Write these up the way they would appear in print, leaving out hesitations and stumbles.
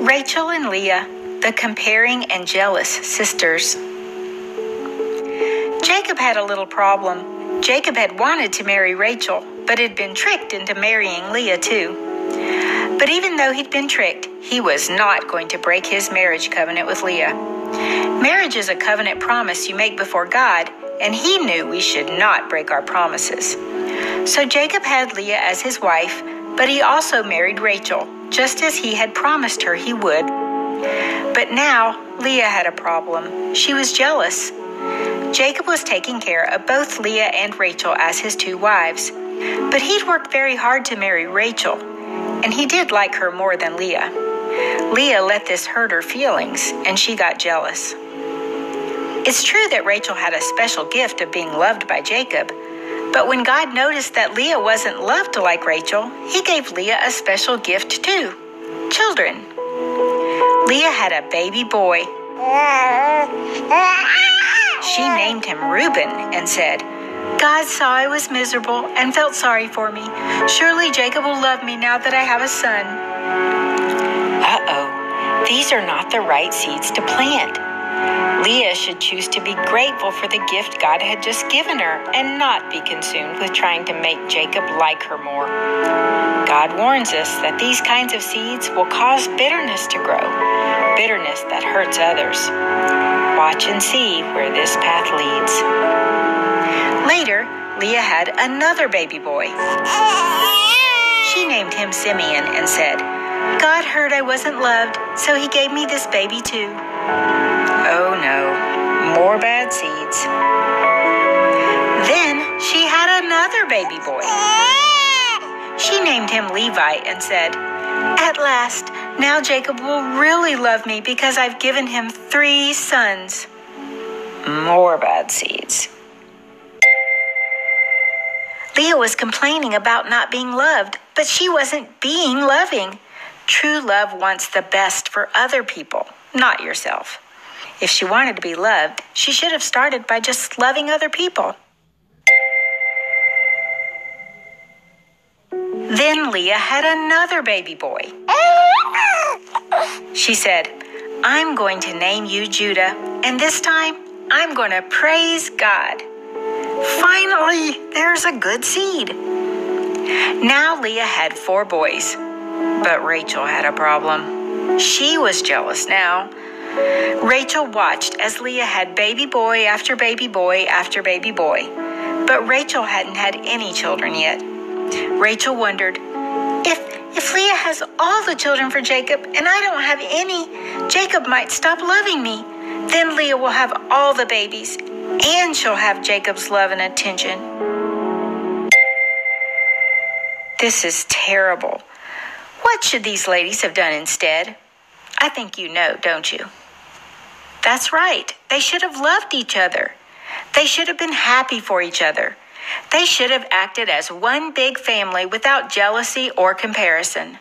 Rachel and Leah, the comparing and jealous sisters. Jacob had a little problem. Jacob had wanted to marry Rachel, but had been tricked into marrying Leah too. But even though he'd been tricked, he was not going to break his marriage covenant with Leah. Marriage is a covenant promise you make before God, and he knew we should not break our promises. So Jacob had Leah as his wife, but he also married Rachel, just as he had promised her he would. But now, Leah had a problem. She was jealous. Jacob was taking care of both Leah and Rachel as his two wives, but he'd worked very hard to marry Rachel, and he did like her more than Leah. Leah let this hurt her feelings, and she got jealous. It's true that Rachel had a special gift of being loved by Jacob, but when God noticed that Leah wasn't loved like Rachel, he gave Leah a special gift too: children. Leah had a baby boy. She named him Reuben and said, "God saw I was miserable and felt sorry for me. Surely Jacob will love me now that I have a son." Uh-oh, these are not the right seeds to plant. Leah should choose to be grateful for the gift God had just given her and not be consumed with trying to make Jacob like her more. God warns us that these kinds of seeds will cause bitterness to grow, bitterness that hurts others. Watch and see where this path leads. Later, Leah had another baby boy. She named him Simeon and said, "God heard I wasn't loved, so he gave me this baby too." Oh no, more bad seeds. Then she had another baby boy. She named him Levi and said, "At last, now Jacob will really love me because I've given him 3 sons." More bad seeds. Leah was complaining about not being loved, but she wasn't being loving. True love wants the best for other people, not yourself. If she wanted to be loved, she should have started by just loving other people. Then Leah had another baby boy. She said, "I'm going to name you Judah, and this time I'm going to praise God." Finally, there's a good seed. Now Leah had 4 boys, but Rachel had a problem. She was jealous now. Rachel watched as Leah had baby boy after baby boy after baby boy, but Rachel hadn't had any children yet. Rachel wondered, if Leah has all the children for Jacob and I don't have any, Jacob might stop loving me. Then Leah will have all the babies, and she'll have Jacob's love and attention. This is terrible. What should these ladies have done instead? I think you know, don't you? That's right. They should have loved each other. They should have been happy for each other. They should have acted as one big family without jealousy or comparison.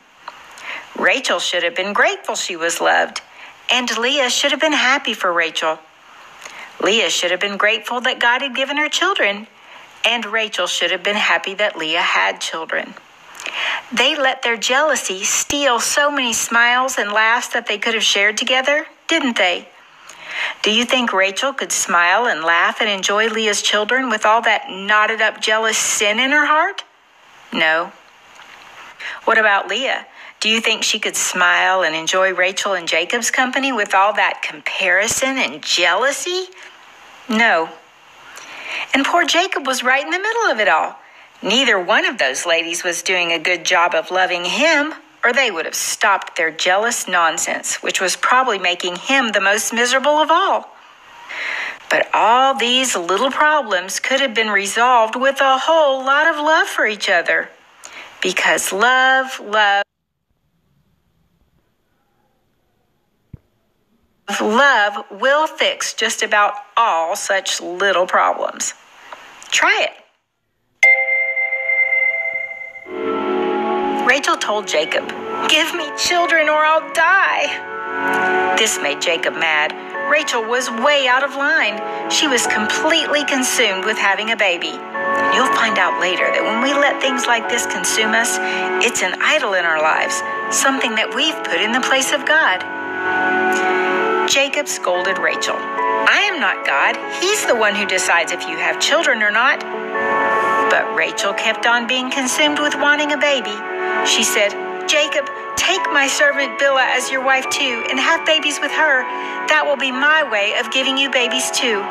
Rachel should have been grateful she was loved, and Leah should have been happy for Rachel. Leah should have been grateful that God had given her children, and Rachel should have been happy that Leah had children. They let their jealousy steal so many smiles and laughs that they could have shared together, didn't they? Do you think Rachel could smile and laugh and enjoy Leah's children with all that knotted up jealous sin in her heart? No. What about Leah? Do you think she could smile and enjoy Rachel and Jacob's company with all that comparison and jealousy? No. And poor Jacob was right in the middle of it all. Neither one of those ladies was doing a good job of loving him, or they would have stopped their jealous nonsense, which was probably making him the most miserable of all. But all these little problems could have been resolved with a whole lot of love for each other. Because love will fix just about all such little problems. Try it. Rachel told Jacob, "Give me children or I'll die." This made Jacob mad. Rachel was way out of line. She was completely consumed with having a baby. You'll find out later that when we let things like this consume us, it's an idol in our lives, something that we've put in the place of God. Jacob scolded Rachel. I am not God. He's the one who decides if you have children or not. But Rachel kept on being consumed with wanting a baby. She said, Jacob, take my servant Bilhah as your wife too, and have babies with her. That will be my way of giving you babies too.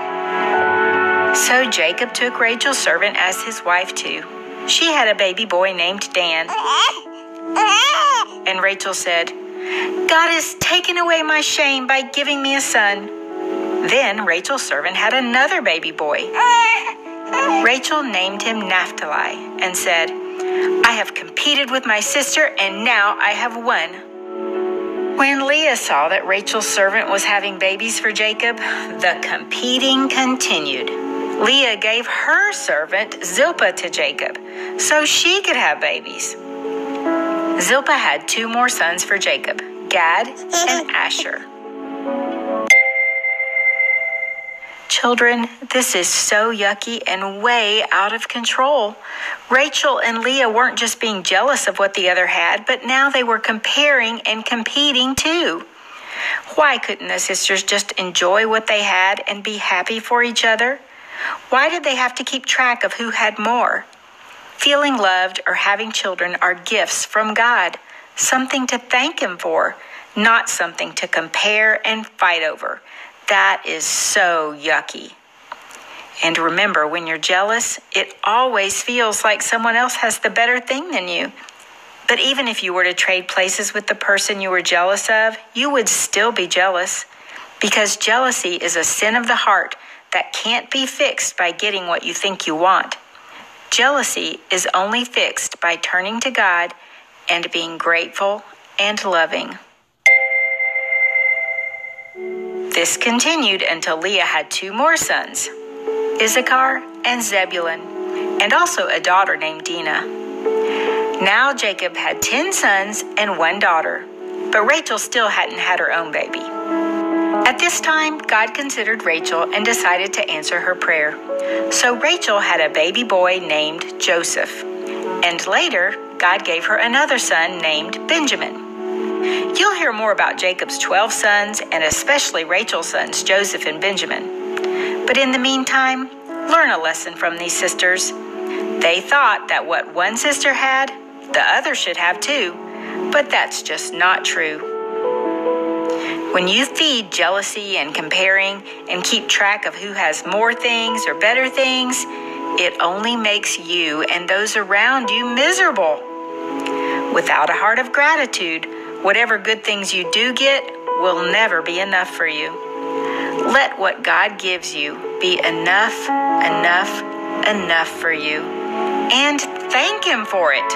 So Jacob took Rachel's servant as his wife too. She had a baby boy named Dan. And Rachel said, God has taken away my shame by giving me a son. Then Rachel's servant had another baby boy. Rachel named him Naphtali and said, I have competed with my sister, and now I have won. When Leah saw that Rachel's servant was having babies for Jacob, the competing continued. Leah gave her servant Zilpah to Jacob so she could have babies. Zilpah had 2 more sons for Jacob, Gad and Asher. Children, this is so yucky and way out of control. Rachel and Leah weren't just being jealous of what the other had, but now they were comparing and competing too. Why couldn't the sisters just enjoy what they had and be happy for each other? Why did they have to keep track of who had more? Feeling loved or having children are gifts from God, something to thank Him for, not something to compare and fight over. That is so yucky. And remember, when you're jealous, it always feels like someone else has the better thing than you. But even if you were to trade places with the person you were jealous of, you would still be jealous, because jealousy is a sin of the heart that can't be fixed by getting what you think you want. Jealousy is only fixed by turning to God and being grateful and loving. This continued until Leah had 2 more sons, Issachar and Zebulun, and also a daughter named Dinah. Now Jacob had 10 sons and 1 daughter, but Rachel still hadn't had her own baby. At this time, God considered Rachel and decided to answer her prayer. So Rachel had a baby boy named Joseph, and later God gave her another son named Benjamin. You'll hear more about Jacob's 12 sons and especially Rachel's sons, Joseph and Benjamin. But in the meantime, learn a lesson from these sisters. They thought that what one sister had, the other should have too, but that's just not true. When you feed jealousy and comparing and keep track of who has more things or better things, it only makes you and those around you miserable. Without a heart of gratitude, whatever good things you do get will never be enough for you. Let what God gives you be enough for you. And thank Him for it.